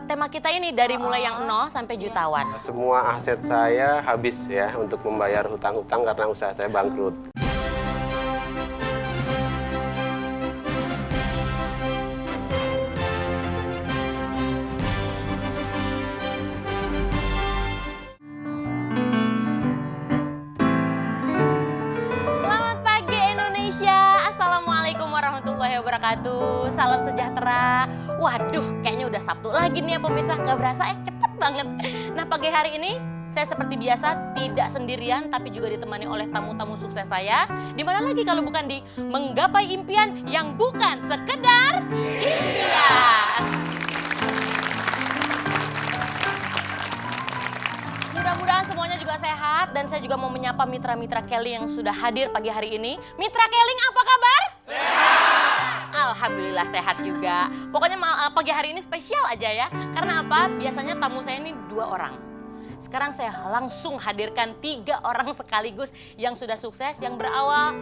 Tema kita ini dari mulai yang nol sampai jutawan. Semua aset saya habis ya untuk membayar hutang-hutang karena usaha saya bangkrut. Selamat pagi Indonesia. Assalamualaikum warahmatullahi wabarakatuh. Salam sejahtera. Waduh, kayaknya udah Sabtu lagi nih ya pemirsa. Nggak berasa cepet banget. Nah, pagi hari ini saya seperti biasa tidak sendirian, tapi juga ditemani oleh tamu-tamu sukses saya. Dimana lagi kalau bukan di menggapai impian yang bukan sekedar impian. Mudah-mudahan semuanya juga sehat dan saya juga mau menyapa mitra-mitra Keling yang sudah hadir pagi hari ini. Mitra Keling, apa kabar? Sehat! Alhamdulillah sehat juga. Pokoknya pagi hari ini spesial aja ya. Karena apa? Biasanya tamu saya ini 2 orang. Sekarang saya langsung hadirkan 3 orang sekaligus yang sudah sukses, yang berawal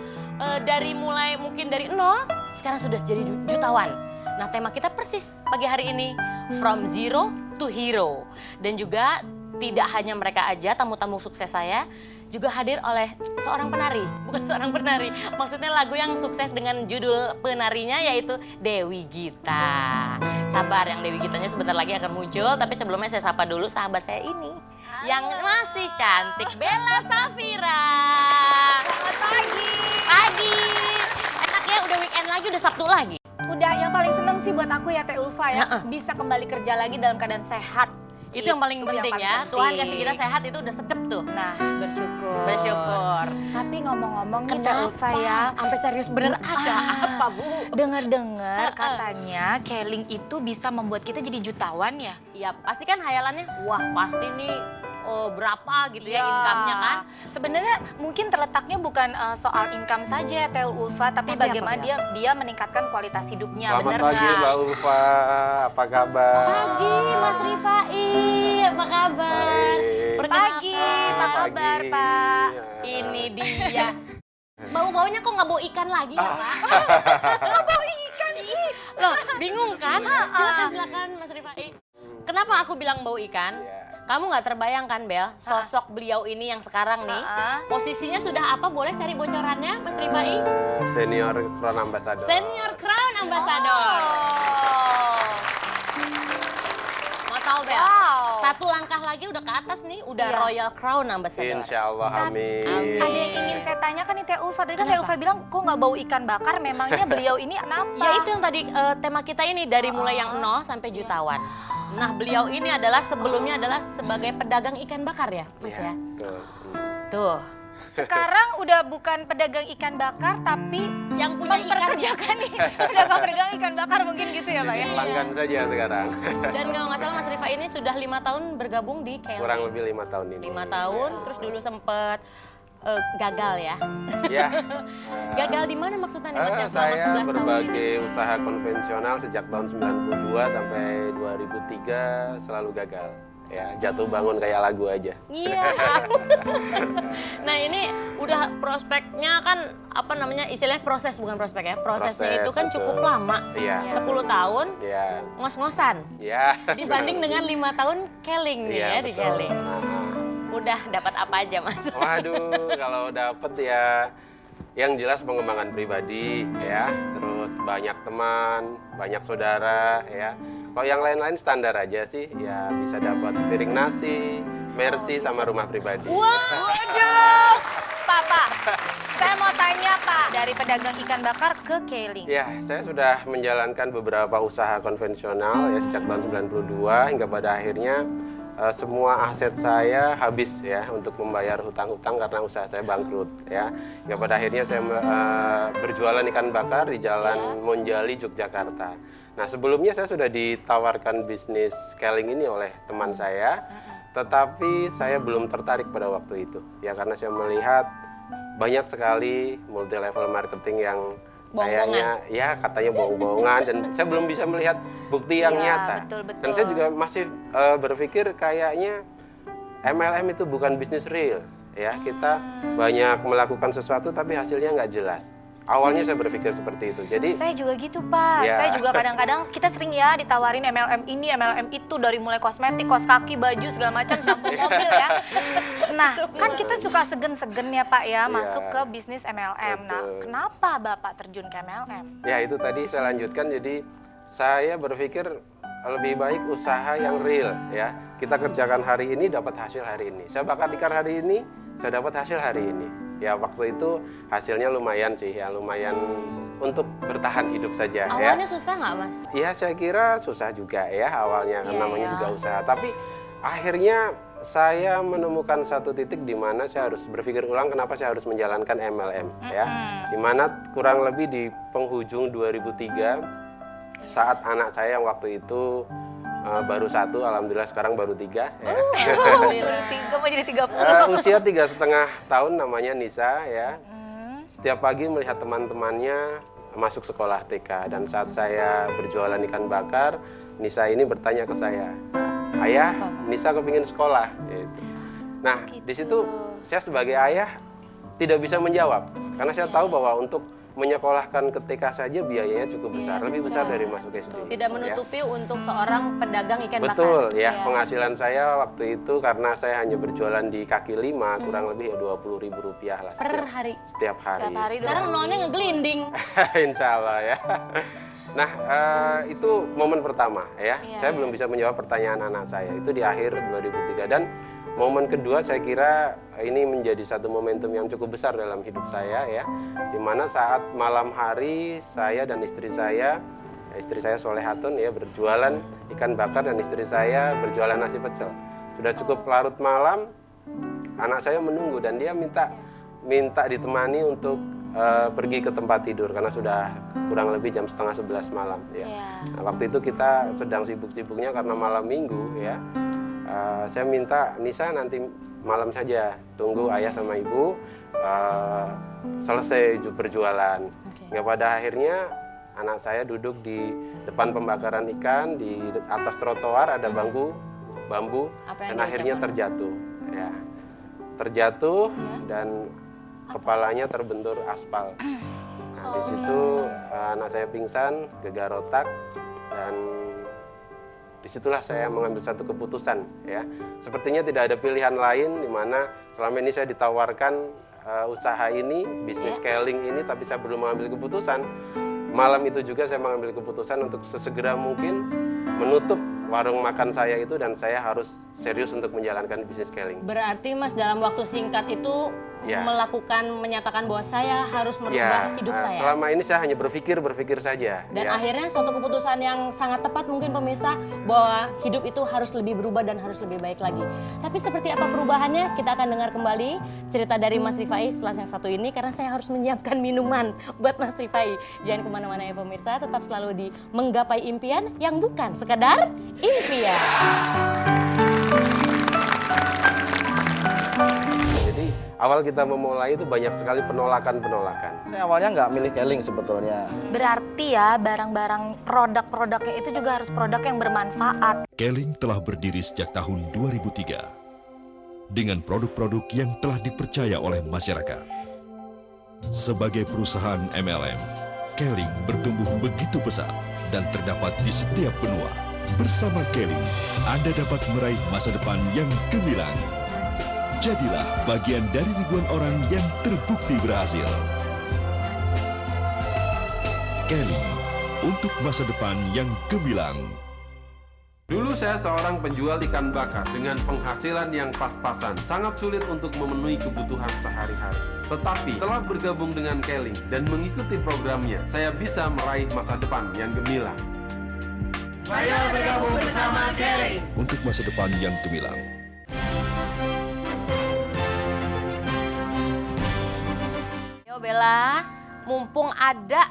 dari mulai mungkin dari nol, sekarang sudah jadi jutawan. Nah, tema kita persis pagi hari ini, From Zero to Hero. Dan juga tidak hanya mereka aja, tamu-tamu sukses saya, juga hadir oleh seorang penari. Bukan seorang penari, maksudnya lagu yang sukses dengan judul penarinya yaitu Dewi Gita. Sabar, yang Dewi Gitanya sebentar lagi akan muncul, tapi sebelumnya saya sapa dulu sahabat saya ini. Yang masih cantik, Bella Safira. Selamat pagi. Pagi. Enak ya, udah weekend lagi, udah Sabtu lagi. Udah, yang paling seneng sih buat aku ya Teh Ulfa ya, bisa kembali kerja lagi dalam keadaan sehat. Itu yang paling penting ya. Tuhan kasih kita sehat itu udah sedep tuh. Nah, bersyukur. Bersyukur. Tapi ngomong-ngomong nih Teh Kenapa? Ulfa ya, Sampai serius bener ada apa, Bu? dengar-dengar katanya Keling itu bisa membuat kita jadi jutawan ya. Ya pasti kan hayalannya, wah pasti nih berapa gitu ya income-nya kan. Sebenarnya mungkin terletaknya bukan soal income saja ya Teh Ulfa, tapi Tapi bagaimana apa, dia meningkatkan kualitas hidupnya. Selamat Bener pagi nggak? Mbak Ulfa, apa kabar? Pagi Mas Rifai, apa kabar? Baik. Pagi, apa kabar Pak? Ini dia. Bau-baunya kok nggak bau ikan lagi ya Pak? Nggak bau ikan ih. Loh bingung kan? Silakan Mas Rifai. Kenapa aku bilang bau ikan? Ya. Kamu nggak terbayangkan Bel, sosok beliau ini yang sekarang nih, posisinya sudah apa? Boleh cari bocorannya Mas Rifai? Senior Crown Ambassador. Senior Crown Ambassador. Mau tahu Bel? Wow. Satu langkah lagi udah ke atas nih, udah Iya. Royal Crown Ambassador. Insya Allah, amin. Ada yang ingin saya tanyakan nih Teh Ulfa. Tadi kan Teh Ulfa bilang kok nggak bau ikan bakar, memangnya beliau ini kenapa? Ya itu yang tadi tema kita ini dari mulai yang nol sampai jutawan. Nah beliau ini adalah sebelumnya adalah sebagai pedagang ikan bakar ya Mas ya? Tuh. Tuh. Sekarang udah bukan pedagang ikan bakar, tapi Yang punya ikannya. memperkerjakan nih pedagang ikan bakar mungkin gitu ya Pak ya? Jadi pelanggan saja sekarang. Dan kalau nggak salah Mas Rifa ini sudah 5 tahun bergabung di Keling. Kurang lebih 5 tahun ini. 5 tahun, terus dulu sempet gagal ya. Ya. Gagal di mana maksudnya nih Mas yang selama Saya 11 tahun ini? berbagai usaha konvensional sejak tahun 92 sampai 2003 selalu gagal. Ya, jatuh bangun kayak lagu aja. Iya. Nah ini udah prospeknya kan apa namanya istilahnya proses bukan prospek ya. Prosesnya Proses, itu kan betul. cukup lama. Iya. 10 tahun Ya. ngos-ngosan. Ya. Dibanding dengan 5 tahun Keling nih Iya, ya di betul. Keling. Udah dapat apa aja Mas? Waduh, kalau dapet ya yang jelas pengembangan pribadi ya, terus banyak teman, banyak saudara ya. Kalau yang lain-lain standar aja sih, ya bisa dapat sepiring nasi, mercy sama rumah pribadi. Waduh, Pak, saya mau tanya Pak, dari pedagang ikan bakar ke Keling. Ya, saya sudah menjalankan beberapa usaha konvensional ya sejak tahun 92 hingga pada akhirnya semua aset saya habis ya untuk membayar hutang-hutang karena usaha saya bangkrut ya. Hingga pada akhirnya saya berjualan ikan bakar di Jalan Monjali, Yogyakarta. Nah, sebelumnya saya sudah ditawarkan bisnis Keling ini oleh teman saya, tetapi saya belum tertarik pada waktu itu ya karena saya melihat banyak sekali multi level marketing yang kayaknya ya katanya bohong-bohongan dan saya belum bisa melihat bukti yang nyata. Betul, betul. Dan saya juga masih berpikir kayaknya MLM itu bukan bisnis real ya. Kita banyak melakukan sesuatu tapi hasilnya nggak jelas. Awalnya saya berpikir seperti itu. Jadi Saya juga gitu, Pak. Ya. Saya juga kadang-kadang kita sering ya ditawarin MLM ini, MLM itu, dari mulai kosmetik, kaos kaki, baju segala macam, sampo mobil ya. Nah, kan kita suka segen-segen ya, Pak ya, masuk ke bisnis MLM. Nah, Betul. kenapa Bapak terjun ke MLM? ya itu tadi saya lanjutkan. Jadi saya berpikir lebih baik usaha yang real ya. Kita kerjakan hari ini dapat hasil hari ini. Saya bakar ikan hari ini, saya dapat hasil hari ini. Ya waktu itu hasilnya lumayan sih ya, lumayan untuk bertahan hidup saja Awalnya ya. susah nggak, Mas? Iya saya kira susah juga ya awalnya, kan Iya, namanya ya. juga usaha. Tapi akhirnya saya menemukan satu titik di mana saya harus berpikir ulang kenapa saya harus menjalankan MLM ya. Di mana kurang lebih di penghujung 2003 saat anak saya yang waktu itu baru 1, alhamdulillah sekarang baru 3 ya. Alhamdulillah, 3 mau jadi 30. Usia 3,5 tahun namanya Nisa ya. Setiap pagi melihat teman-temannya masuk sekolah TK, dan saat saya berjualan ikan bakar, Nisa ini bertanya ke saya, "Ayah, Nisa kepingin sekolah." Gitu. Nah, di situ saya sebagai ayah tidak bisa menjawab karena saya tahu bahwa untuk menyekolahkan ke TK saja biayanya cukup besar, lebih besar dari masuk SD. Tidak ya. menutupi untuk seorang pedagang ikan bakar. Betul ya, Iya. penghasilan saya waktu itu karena saya hanya berjualan di kaki lima, kurang lebih ya Rp20.000 lah Per setiap, hari. setiap hari. Setiap hari Sekarang nolnya ngegelinding. Insya Allah ya. Nah itu momen pertama ya. Iya, Saya belum bisa menjawab pertanyaan anak saya. Itu di akhir 2003, dan momen kedua saya kira ini menjadi satu momentum yang cukup besar dalam hidup saya ya. Dimana saat malam hari saya dan istri saya Solehatun ya berjualan ikan bakar, dan istri saya berjualan nasi pecel. Sudah cukup larut malam, anak saya menunggu dan dia minta ditemani untuk pergi ke tempat tidur karena sudah kurang lebih jam 10:30 malam ya. Nah, waktu itu kita sedang sibuk-sibuknya karena malam minggu ya. Saya minta Nisa nanti malam saja tunggu ayah sama ibu selesai berjualan. Hingga pada akhirnya anak saya duduk di depan pembakaran ikan, di atas trotoar ada bambu, Apa yang dan dia akhirnya ucapkan? terjatuh. Ya, terjatuh dan kepalanya terbentur aspal. Nah, di situ anak saya pingsan, gegar otak, dan disitulah saya mengambil satu keputusan ya. Sepertinya tidak ada pilihan lain, di mana selama ini saya ditawarkan usaha ini, bisnis scaling ini, tapi saya belum mengambil keputusan. Malam itu juga saya mengambil keputusan untuk sesegera mungkin menutup warung makan saya itu, dan saya harus serius untuk menjalankan bisnis scaling. Berarti Mas dalam waktu singkat itu Ya. menyatakan bahwa saya harus merubah hidup saya. Selama ini saya hanya berpikir saja. Dan ya. akhirnya suatu keputusan yang sangat tepat mungkin pemirsa, bahwa hidup itu harus lebih berubah dan harus lebih baik lagi. Tapi seperti apa perubahannya, kita akan dengar kembali cerita dari Mas Rifai setelah yang satu ini, karena saya harus menyiapkan minuman buat Mas Rifai. Jangan kemana-mana ya pemirsa, tetap selalu di Menggapai Impian yang bukan sekedar impian. Jadi awal kita memulai itu banyak sekali penolakan. Saya awalnya nggak milih keling sebetulnya. Berarti ya barang-barang produk-produknya itu juga harus produk yang bermanfaat. Keling telah berdiri sejak tahun 2003 dengan produk-produk yang telah dipercaya oleh masyarakat. Sebagai perusahaan MLM, Keling bertumbuh begitu pesat dan terdapat di setiap benua. Bersama Keling, Anda dapat meraih masa depan yang gemilang. Jadilah bagian dari ribuan orang yang terbukti berhasil. Keling, untuk masa depan yang gemilang. Dulu saya seorang penjual ikan bakar dengan penghasilan yang pas-pasan, sangat sulit untuk memenuhi kebutuhan sehari-hari. Tetapi setelah bergabung dengan Keling dan mengikuti programnya, saya bisa meraih masa depan yang gemilang. Untuk masa depan yang gemilang. Yo Bella, mumpung ada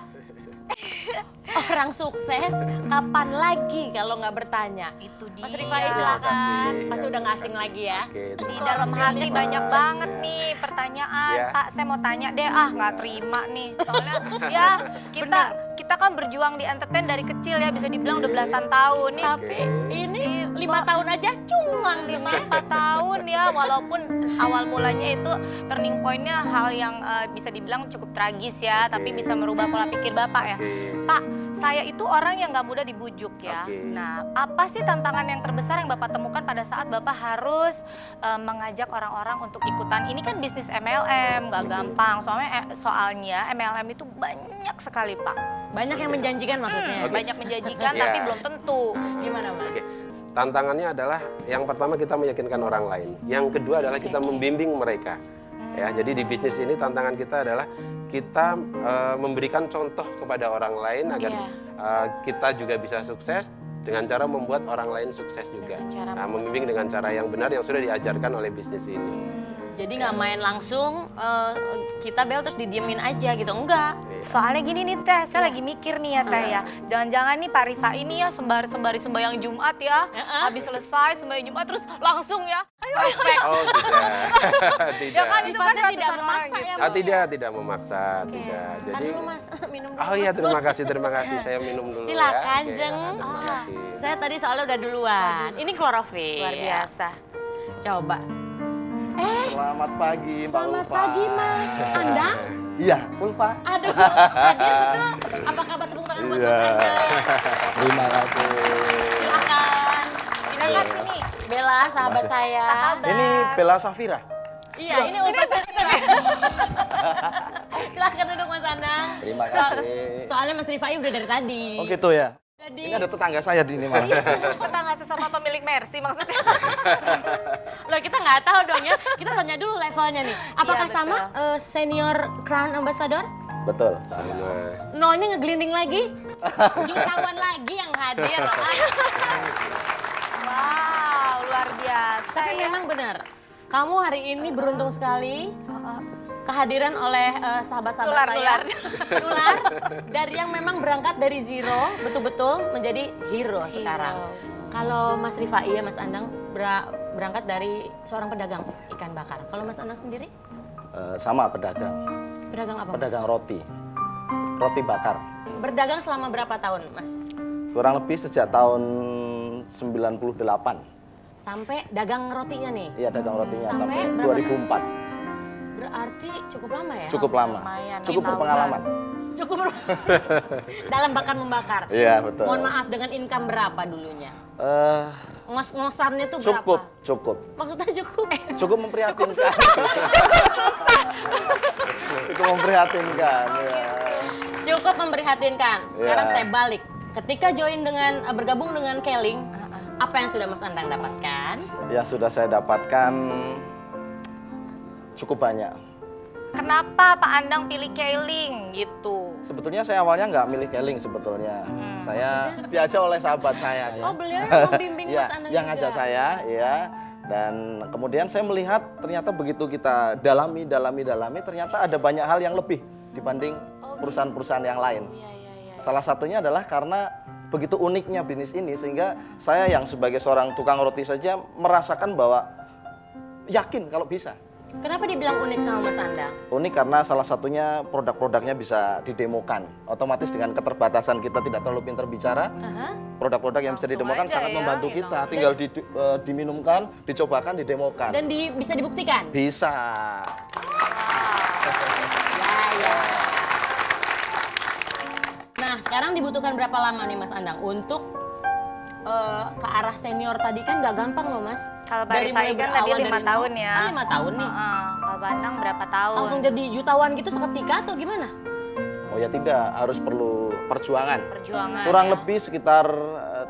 orang sukses, kapan lagi kalau nggak bertanya? Itu dia. Mas Rifai Terima silakan. kasih. Pasti udah nggak asing lagi ya. Oke, Di dalam hati banyak banget nih pertanyaan. Ya. Pak, saya mau tanya deh, nggak terima nih. Soalnya ya kita kan berjuang di entertain dari kecil ya, bisa dibilang udah belasan tahun nih. Tapi ini 15 tahun aja cungang sih, 4 tahun ya, walaupun awal mulanya itu turning point-nya hal yang bisa dibilang cukup tragis ya, tapi bisa merubah pola pikir Bapak ya. Pak, saya itu orang yang nggak mudah dibujuk ya. Nah, apa sih tantangan yang terbesar yang Bapak temukan pada saat Bapak harus mengajak orang-orang untuk ikutan? Ini kan bisnis MLM, nggak gampang. Soalnya MLM itu banyak sekali, Pak. Banyak yang menjanjikan maksudnya. Banyak menjanjikan tapi belum tentu. Gimana, Mas? Tantangannya adalah yang pertama kita meyakinkan orang lain, yang kedua adalah kita membimbing mereka. Ya, jadi di bisnis ini tantangan kita adalah kita memberikan contoh kepada orang lain agar kita juga bisa sukses dengan cara membuat orang lain sukses juga. Membimbing dengan cara yang benar yang sudah diajarkan oleh bisnis ini. Jadi nggak main langsung kita bel terus didiemin aja gitu, enggak. Soalnya gini nih Teh, saya lagi mikir nih ya Teh ya. Jangan-jangan nih Pak Rifa ini ya sembari sembahyang Jumat ya. Habis selesai sembahyang Jumat terus langsung ya. Ayo. Oh, tidak. Ya kan itu kan tidak memaksa ya. Tidak memaksa, tidak. Jadi dulu Mas, minum dulu. Oh iya, terima kasih. Saya minum dulu Silakan, ya. Jeng. Terima kasih. Saya tadi soalnya udah duluan. Ini klorofil. Luar biasa. Coba. Selamat pagi, Mbak Selamat Ulfa. pagi, Mas. Andang? Iya, Ulfa. Aduh, hadir betul. Apa kabar, tepuk tangan buat Mas Andang? Terima kasih. Silakan. Silakan sini. Bella, sahabat saya. Ini Bella Safira. Iya, ini Ulfa Safira. Silakan duduk Mas Andang. Terima kasih. Soalnya Mas Rifai udah dari tadi. Oh gitu ya. Jadi, Ini ada tetangga saya di ini malah. Tetangga sesama pemilik Mercy maksudnya. loh kita nggak tahu dong ya. Kita tanya dulu levelnya nih. Apakah Iya, sama senior Crown Ambassador? Betul. Sama. Nolnya ngeglinding lagi? Jutawan lagi yang hadir. Wow, luar biasa Tapi ya. memang benar. Kamu hari ini beruntung sekali kehadiran oleh sahabat-sahabat saya. Nular. Dari yang memang berangkat dari zero, betul-betul menjadi hero sekarang. Kalau Mas Rifai ya Mas Andang berangkat dari seorang pedagang ikan bakar. Kalau Mas Andang sendiri? Sama pedagang. Pedagang apa? Pedagang roti. Roti bakar. Berdagang selama berapa tahun, Mas? Kurang lebih sejak tahun 98. Sampai dagang rotinya nih? Iya, dagang rotinya Sampai sampai berapa 2004. Berarti cukup lama ya? Cukup lama. lumayan. Cukup 5 tahun. berpengalaman. Cukup dalam bakar membakar? Iya, betul. Mohon maaf, dengan income berapa dulunya? Ngos-ngosannya tuh Cukup, berapa? cukup. Maksudnya cukup? Cukup memprihatinkan. Cukup memprihatinkan. Ya. Cukup memprihatinkan. Sekarang Ya. saya balik. Ketika bergabung dengan Keling, apa yang sudah Mas Andang dapatkan? Yang sudah saya dapatkan cukup banyak. Kenapa Pak Andang pilih Keling gitu? Sebetulnya saya awalnya nggak milih Keling sebetulnya. Saya diajak oleh sahabat saya. Oh, beliau yang membimbing Ya, Mas Andang yang juga? ngajak saya, ya. Dan kemudian saya melihat ternyata begitu kita dalami, ternyata ada banyak hal yang lebih dibanding perusahaan-perusahaan yang lain. Salah satunya adalah karena begitu uniknya bisnis ini sehingga saya yang sebagai seorang tukang roti saja merasakan bahwa yakin kalau bisa. Kenapa dibilang unik sama Mas Andang? Unik karena salah satunya produk-produknya bisa didemokan. Otomatis dengan keterbatasan kita tidak terlalu pintar bicara, produk-produk yang bisa Langsung didemokan aja sangat ya, membantu you kita. know. Tinggal diminumkan, dicobakan, didemokan. Dan bisa dibuktikan? Bisa. Ya. Nah, sekarang dibutuhkan berapa lama nih Mas Andang untuk ke arah senior tadi kan gak gampang loh Mas. Kalau Pak Dari Rifai mulai kan tadi berawal 5 dari tahun nol, ya. kan 5 tahun nih. Kalau Pak Andang berapa tahun? Langsung jadi jutawan gitu seketika atau gimana? Oh ya tidak, harus perlu perjuangan. perjuangan. Kurang ya. lebih sekitar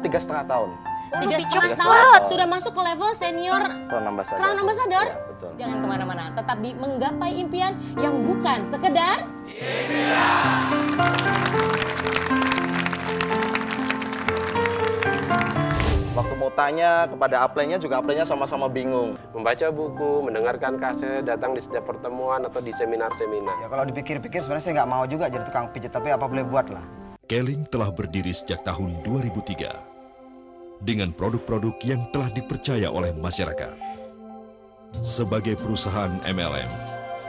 3,5 tahun. 3,5 cepat. tahun sudah masuk ke level senior Crown Ambassador. Crown Ambassador? Ya, betul. Jangan kemana-mana, tetap di menggapai impian yang bukan sekedar Waktu mau tanya kepada upline-nya juga upline-nya sama-sama bingung. Membaca buku, mendengarkan kaset, datang di setiap pertemuan atau di seminar-seminar. Ya kalau dipikir-pikir sebenarnya saya nggak mau juga jadi tukang pijat, tapi apa boleh buat lah. Keling telah berdiri sejak tahun 2003 dengan produk-produk yang telah dipercaya oleh masyarakat. Sebagai perusahaan MLM,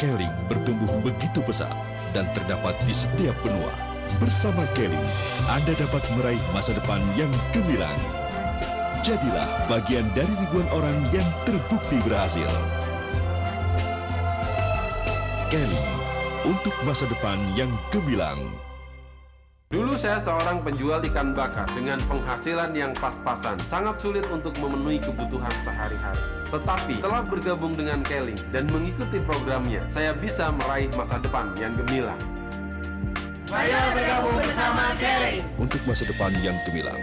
Keling bertumbuh begitu pesat dan terdapat di setiap benua. Bersama Keling, Anda dapat meraih masa depan yang gemilang. Jadilah bagian dari ribuan orang yang terbukti berhasil. Kelly, untuk masa depan yang gemilang. Dulu saya seorang penjual ikan bakar dengan penghasilan yang pas-pasan. Sangat sulit untuk memenuhi kebutuhan sehari-hari. Tetapi setelah bergabung dengan Kelly dan mengikuti programnya, saya bisa meraih masa depan yang gemilang. Mari bergabung bersama Kelly Untuk masa depan yang gemilang.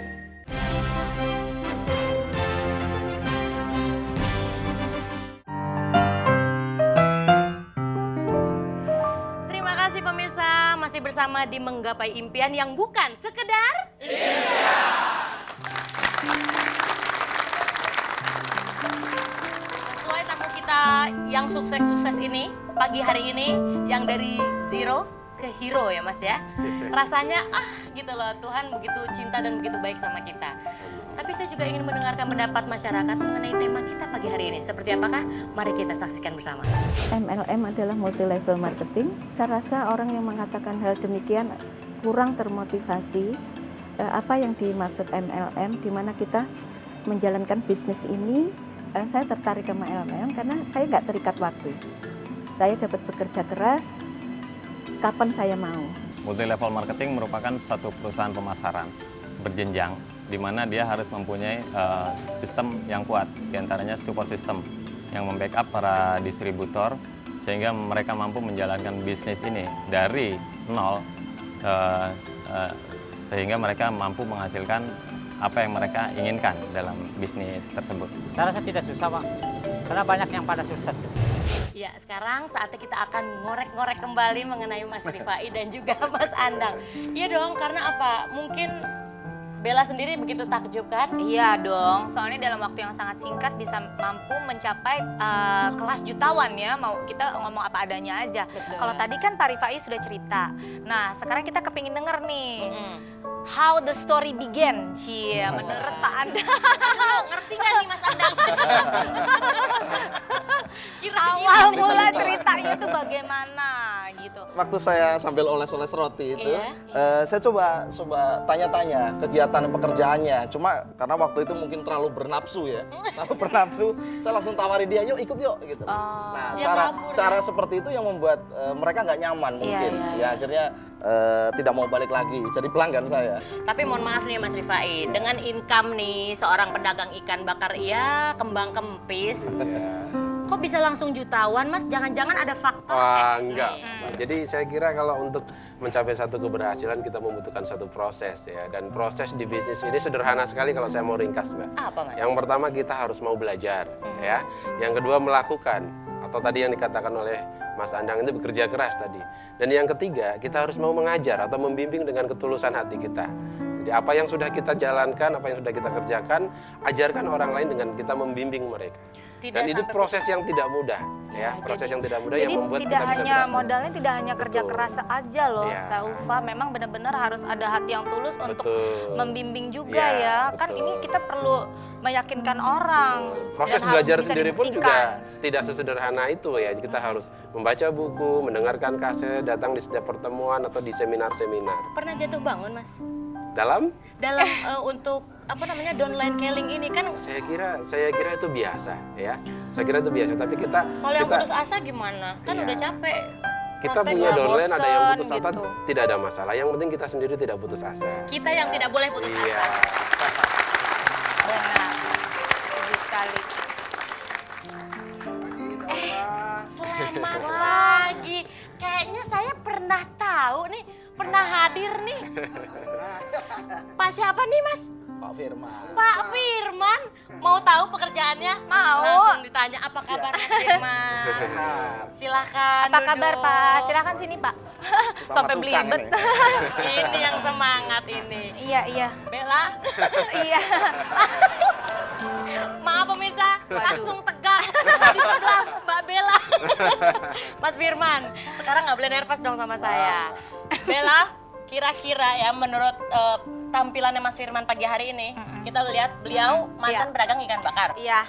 Terima kasih pemirsa, masih bersama di Menggapai Impian yang bukan sekedar sesuai tamu kita yang sukses-sukses ini, pagi hari ini, yang dari zero ke hero ya Mas ya. Rasanya gitu loh, Tuhan begitu cinta dan begitu baik sama kita. Tapi saya juga ingin mendengarkan pendapat masyarakat mengenai tema kita pagi hari ini. Seperti apakah? Mari kita saksikan bersama. MLM adalah multi level marketing. Saya rasa orang yang mengatakan hal demikian kurang termotivasi. Apa yang dimaksud MLM, di mana kita menjalankan bisnis ini, saya tertarik sama MLM karena saya nggak terikat waktu. Saya dapat bekerja keras kapan saya mau. Multi level marketing merupakan satu perusahaan pemasaran berjenjang, di mana dia harus mempunyai sistem yang kuat, diantaranya support system yang membackup para distributor sehingga mereka mampu menjalankan bisnis ini dari nol, sehingga mereka mampu menghasilkan apa yang mereka inginkan dalam bisnis tersebut. Saya rasa tidak susah, Pak, karena banyak yang pada sukses. Ya, sekarang saatnya kita akan ngorek-ngorek kembali mengenai Mas Rifai dan juga Mas Andang. Iya dong, karena apa? Mungkin Bella sendiri begitu takjub kan? Iya dong, soalnya dalam waktu yang sangat singkat bisa mampu mencapai kelas jutawan ya, mau kita ngomong apa adanya aja. Kalau tadi kan Pak Rifai sudah cerita, nah sekarang kita kepingin denger nih, how the story began, menurut Pak Andang. Ngerti nggak nih Mas Andang? Awal mula ceritanya itu bagaimana gitu. Waktu saya sambil oles-oles roti itu, saya coba tanya-tanya kegiatan pekerjaannya. Cuma karena waktu itu mungkin terlalu bernafsu ya, terlalu bernafsu, saya langsung tawari dia, yuk ikut yuk gitu. Nah, cara seperti itu yang membuat mereka nggak nyaman mungkin. Ya akhirnya tidak mau balik lagi jadi pelanggan saya. Tapi mohon maaf nih Mas Rifai, dengan income nih seorang pedagang ikan bakar ya kembang kempis. Kok bisa langsung jutawan Mas? Jangan-jangan ada faktor Wah, X enggak. nih. Jadi saya kira kalau untuk mencapai satu keberhasilan kita membutuhkan satu proses ya. Dan proses di bisnis ini sederhana sekali kalau saya mau ringkas, Mbak. Apa Mas? Yang pertama kita harus mau belajar ya. Yang kedua melakukan, atau tadi yang dikatakan oleh Mas Andang itu bekerja keras tadi. Dan yang ketiga kita harus mau mengajar atau membimbing dengan ketulusan hati kita. Jadi apa yang sudah kita jalankan, apa yang sudah kita kerjakan, ajarkan orang lain dengan kita membimbing mereka. Dan itu proses yang tidak mudah, ya, proses yang tidak mudah Jadi yang membuat tidak kita bisa hanya berhasil. modalnya tidak hanya kerja Betul. keras aja loh, Iya. Kak Ufa. Memang benar-benar harus ada hati yang tulus untuk Betul. membimbing juga Iya, ya. Kan betul. ini kita perlu meyakinkan orang. Proses dan harus belajar bisa sendiri pun dibuktikan. juga tidak sesederhana itu ya. Kita harus membaca buku, mendengarkan kaset, datang di setiap pertemuan atau di seminar-seminar. Pernah jatuh bangun Mas? Dalam Untuk apa namanya downline kelling ini kan saya kira itu biasa ya. Saya kira itu biasa, tapi kalau yang putus asa gimana? Kan Iya. udah capek. kita prospek punya udah downline, ada yang bosen putus asa, gitu. tidak ada masalah. Yang penting kita sendiri tidak putus asa. Kita yang tidak boleh putus Iya. asa. Benar. Setuju sekali. Selamat pagi. Kayaknya saya pernah tahu nih, pernah hadir nih. Pak siapa nih Mas? Pak Firman. Pak Firman. Mau tahu pekerjaannya? Mau. Langsung ditanya apa kabar Mas Firman. Silakan. Apa kabar duduk. Pak? Silakan sini Pak. Sampai tukang belibet. Ini yang semangat ini. Iya. Bella. Iya. Maaf pemirsa, langsung tegang di sebelah Mbak Bella. Mas Firman, sekarang nggak boleh nervous dong sama saya. Bella, kira-kira ya menurut tampilannya Mas Firman pagi hari ini, kita lihat beliau mantan pedagang ikan bakar. Iya.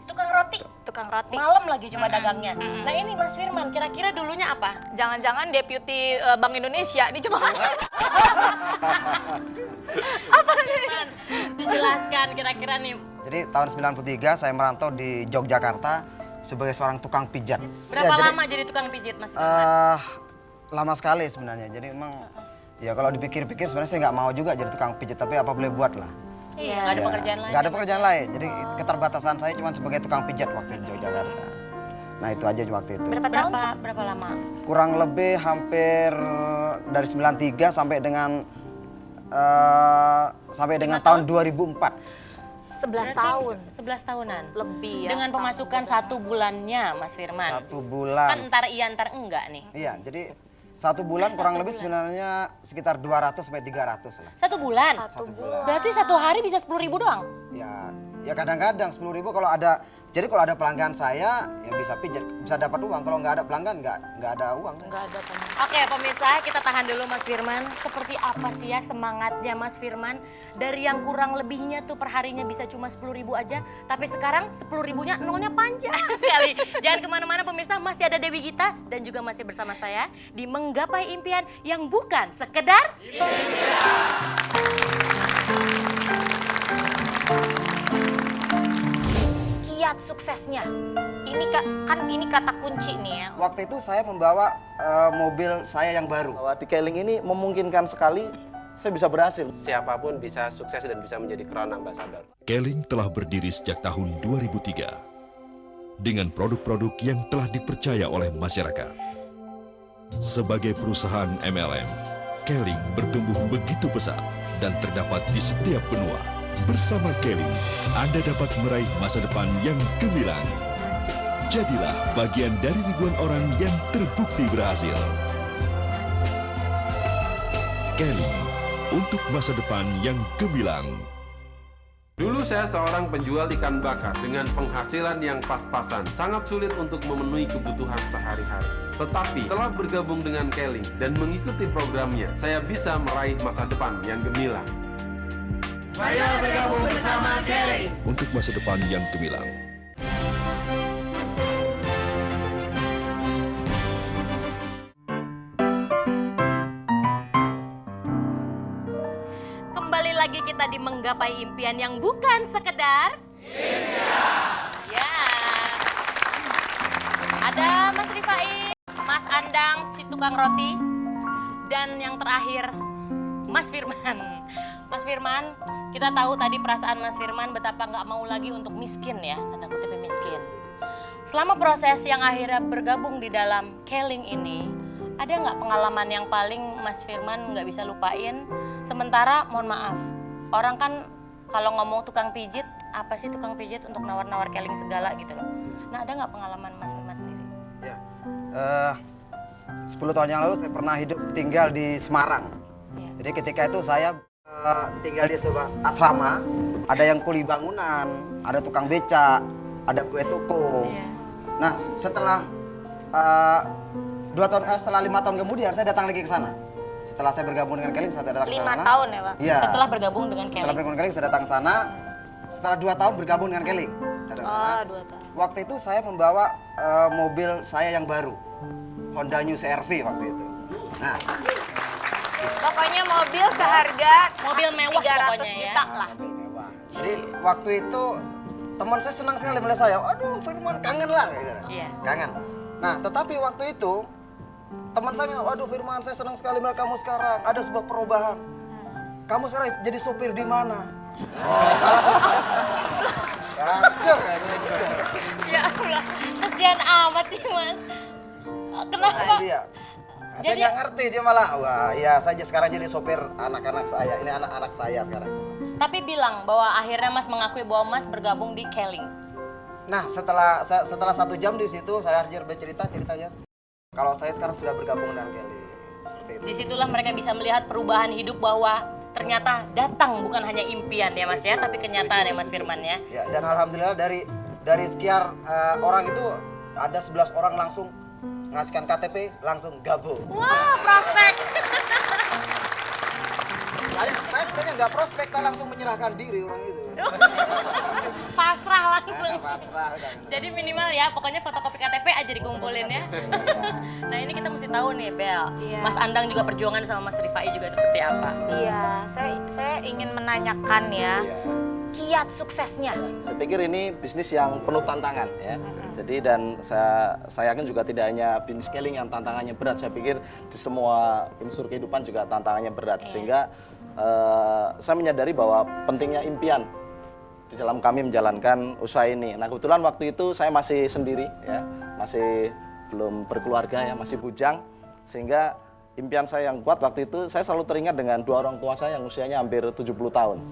Tukang roti. Tukang roti. Malam lagi cuma dagangnya. Nah ini Mas Firman, kira-kira dulunya apa? Jangan-jangan deputi Bank Indonesia, ini cuma Firman, dijelaskan kira-kira nih. Jadi tahun 93 saya merantau di Yogyakarta sebagai seorang tukang pijat. Berapa lama jadi tukang pijit Mas Firman? Lama sekali sebenarnya. Jadi emang ya kalau dipikir-pikir sebenarnya saya nggak mau juga jadi tukang pijat, tapi apa boleh buat lah. Iya, nggak ada pekerjaan lain. Nggak ada ya, Mas? pekerjaan lain. Jadi keterbatasan saya cuma sebagai tukang pijat waktu di Yogyakarta. Nah itu aja waktu itu. Berapa lama? Kurang lebih hampir dari 93 sampai dengan tahun 2004. 11 tahun. 11 tahunan. Lebih ya. Dengan pemasukan 1 bulannya Mas Firman. 1 bulan. Kan ntar iya ntar enggak nih. Iya, jadi 1 bulan kurang lebih sebenarnya sekitar 200 sampai 300 lah. 1 bulan? 1 bulan. Berarti 1 hari bisa 10.000 doang? Ya kadang-kadang 10.000 kalau ada. Jadi kalau ada pelanggan saya ya bisa pijat, bisa dapat uang. Kalau nggak ada pelanggan nggak ada uang. Nggak ada Oke pemirsa, kita tahan dulu Mas Firman. Seperti apa sih ya semangatnya Mas Firman? Dari yang kurang lebihnya tuh perharinya bisa cuma 10.000 aja. Tapi sekarang 10.000-nya nolnya panjang sekali. Jangan kemana-mana pemirsa, masih ada Dewi Gita dan juga masih bersama saya di Menggapai Impian yang bukan sekedar kiat suksesnya. Ini kan ini kata kunci nih ya. Waktu itu saya membawa mobil saya yang baru. Bahwa di Keling ini memungkinkan sekali saya bisa berhasil. Siapapun bisa sukses dan bisa menjadi crown ambassador. Keling telah berdiri sejak tahun 2003 dengan produk-produk yang telah dipercaya oleh masyarakat. Sebagai perusahaan MLM, Keling bertumbuh begitu pesat dan terdapat di setiap benua. Bersama Keling, Anda dapat meraih masa depan yang gemilang. Jadilah bagian dari ribuan orang yang terbukti berhasil. Keling, untuk masa depan yang gemilang. Dulu saya seorang penjual ikan bakar dengan penghasilan yang pas-pasan. Sangat sulit untuk memenuhi kebutuhan sehari-hari. Tetapi setelah bergabung dengan Keling dan mengikuti programnya, saya bisa meraih masa depan yang gemilang. Mari bergabung bersama Keling. Untuk masa depan yang gemilang. Kembali lagi kita di Menggapai Impian yang bukan sekedar impian. Ya. Ada Mas Rifai, Mas Andang, si tukang roti, dan yang terakhir Mas Firman. Mas Firman, kita tahu tadi perasaan Mas Firman betapa nggak mau lagi untuk miskin ya, tanda kutip miskin. Selama proses yang akhirnya bergabung di dalam Keling ini, ada nggak pengalaman yang paling Mas Firman nggak bisa lupain? Sementara, mohon maaf, orang kan kalau ngomong tukang pijit, apa sih tukang pijit untuk nawar-nawar Keling segala gitu loh. Nah ada nggak pengalaman Mas Firman sendiri? Ya. 10 tahun yang lalu saya pernah tinggal di Semarang. Ya. Jadi ketika itu saya tinggal di sebuah asrama, ada yang kuli bangunan, ada tukang beca, ada kue toko. Ya. Nah setelah 5 tahun kemudian saya datang lagi ke sana. Setelah saya bergabung dengan Keling, saya datang ke sana. 5 tahun ya Pak? Iya. Setelah bergabung dengan Setelah Keling? bergabung dengan Keling, saya datang ke sana. Setelah 2 tahun bergabung dengan Keling, datang ke sana. 2 tahun. Waktu itu saya membawa mobil saya yang baru, Honda New CR-V waktu itu. Nah, Pokoknya mobil seharga Mobil mewah 300 pokoknya ya. juta lah. mobil mewah. Jadi waktu itu teman saya senang sekali melihat saya. Aduh, Firman kangen lah, gitu. Iya. Kangen. Nah, tetapi waktu itu teman saya bilang, waduh Firman, saya senang sekali melihat kamu sekarang. Ada sebuah perubahan. Kamu sekarang jadi sopir di mana? Aduh, Ya Allah, kasihan amat sih Mas. Kenapa? Nah, dia. Nah, saya nggak ngerti, dia malah, wah ya saja sekarang jadi sopir anak-anak saya. Ini anak-anak saya sekarang. Tapi bilang bahwa akhirnya Mas mengakui bahwa Mas bergabung di Keling. Nah, setelah 1 jam di situ saya ceritanya. Kalau saya sekarang sudah bergabung dengan Keling. Seperti itu. Disitulah mereka bisa melihat perubahan hidup bahwa ternyata datang bukan hanya impian ya Mas ya, tapi kenyataan ya Mas Firman ya. Ya, dan alhamdulillah dari sekian orang itu ada 11 orang langsung ngasihkan KTP, langsung gabung. Wah, prospek. Saya sebenarnya nggak prospek, saya langsung menyerahkan diri orang itu. Pasrah lah. langsung. Pasrah udah. Jadi minimal ya, pokoknya fotokopi KTP aja dikumpulin ya. Nah ini kita mesti tahu nih Bel, Iya. Mas Andang juga perjuangan sama Mas Rifai juga seperti apa? Iya, saya ingin menanyakan ya, kiat suksesnya. Saya pikir ini bisnis yang penuh tantangan ya. Jadi dan saya yakin juga tidak hanya bisnis scaling yang tantangannya berat. Saya pikir di semua unsur kehidupan juga tantangannya berat. Sehingga saya menyadari bahwa pentingnya impian di dalam kami menjalankan usaha ini. Nah kebetulan waktu itu saya masih sendiri ya, masih belum berkeluarga ya, masih bujang. Sehingga impian saya yang kuat waktu itu, saya selalu teringat dengan dua orang tua saya yang usianya hampir 70 tahun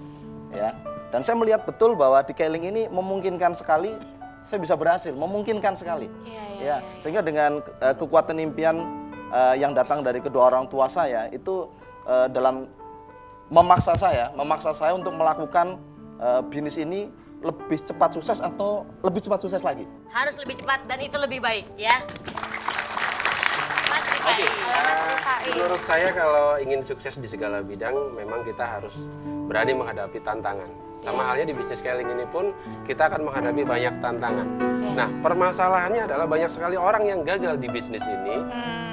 ya. Dan saya melihat betul bahwa di Keling ini memungkinkan sekali saya bisa berhasil, memungkinkan sekali. Ya, sehingga dengan kekuatan impian yang datang dari kedua orang tua saya itu dalam memaksa saya untuk melakukan bisnis ini lebih cepat sukses atau lebih cepat sukses lagi. Harus lebih cepat dan itu lebih baik ya. Mas Rifai. Menurut saya kalau ingin sukses di segala bidang, memang kita harus berani menghadapi tantangan. Sama halnya di bisnis scaling ini pun kita akan menghadapi banyak tantangan. Nah, permasalahannya adalah banyak sekali orang yang gagal di bisnis ini,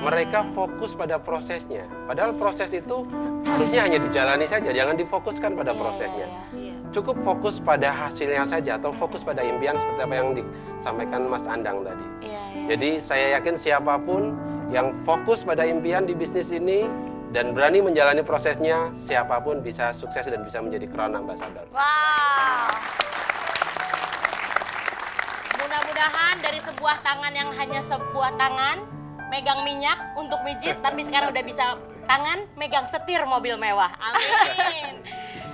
mereka fokus pada prosesnya. Padahal proses itu harusnya hanya dijalani saja, jangan difokuskan pada prosesnya. Cukup fokus pada hasilnya saja atau fokus pada impian seperti apa yang disampaikan Mas Andang tadi. Jadi saya yakin siapapun yang fokus pada impian di bisnis ini dan berani menjalani prosesnya, siapapun bisa sukses dan bisa menjadi crown ambassador. Wow. Mudah-mudahan dari sebuah tangan yang hanya sebuah tangan, megang minyak untuk mijit, tapi sekarang udah bisa tangan megang setir mobil mewah. Amin.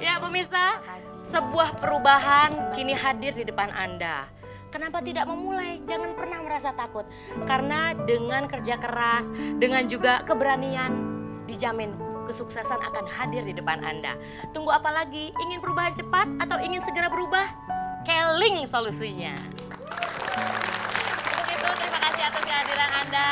Ya pemirsa, sebuah perubahan kini hadir di depan Anda. Kenapa tidak memulai? Jangan pernah merasa takut. Karena dengan kerja keras, dengan juga keberanian, dijamin kesuksesan akan hadir di depan Anda. Tunggu apa lagi? Ingin perubahan cepat atau ingin segera berubah? Keling solusinya. Untuk itu terima kasih atas kehadiran Anda.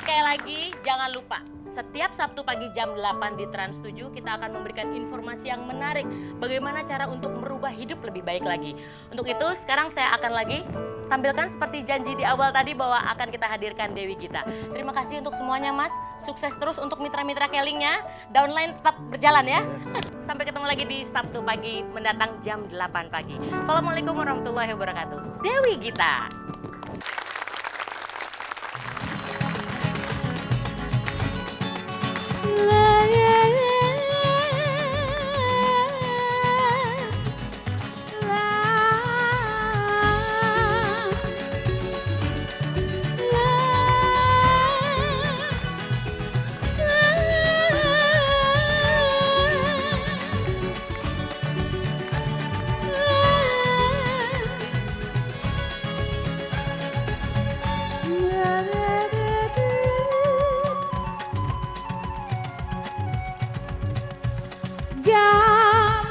Sekali lagi jangan lupa, setiap Sabtu pagi jam 8 di Trans 7 kita akan memberikan informasi yang menarik bagaimana cara untuk merubah hidup lebih baik lagi. Untuk itu sekarang saya akan lagi tampilkan seperti janji di awal tadi bahwa akan kita hadirkan Dewi Gita. Terima kasih untuk semuanya Mas, sukses terus untuk mitra-mitra Kelingnya, downline tetap berjalan ya. Sampai ketemu lagi di Sabtu pagi mendatang jam 8 pagi. Assalamualaikum warahmatullahi wabarakatuh. Dewi Gita.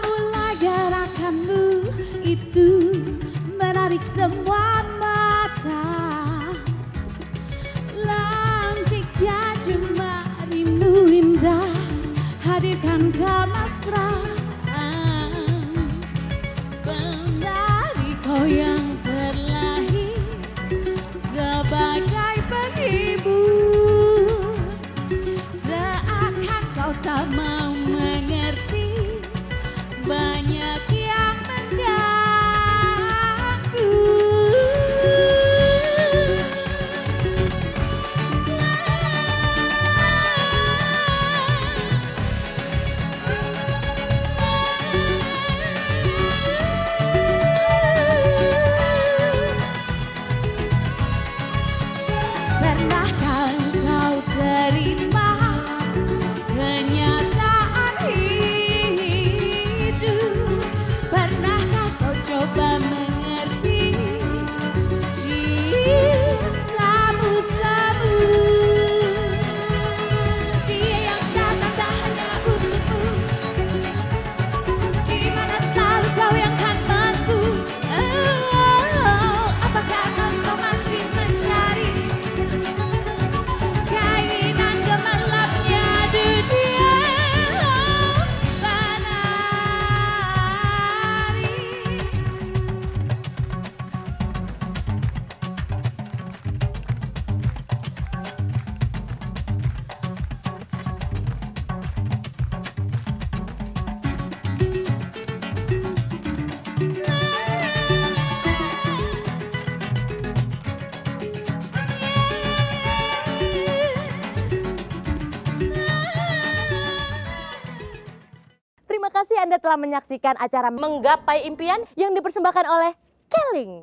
Mulai gerakanmu itu menarik semua mata. Lantiknya jemarimu indah, hadirkan kemesraan. Penari kau yang terlahir sebagai penghibur, seakan kau tak mau mengerti banyak yang mengganggu. telah menyaksikan acara Menggapai Impian yang dipersembahkan oleh Keling.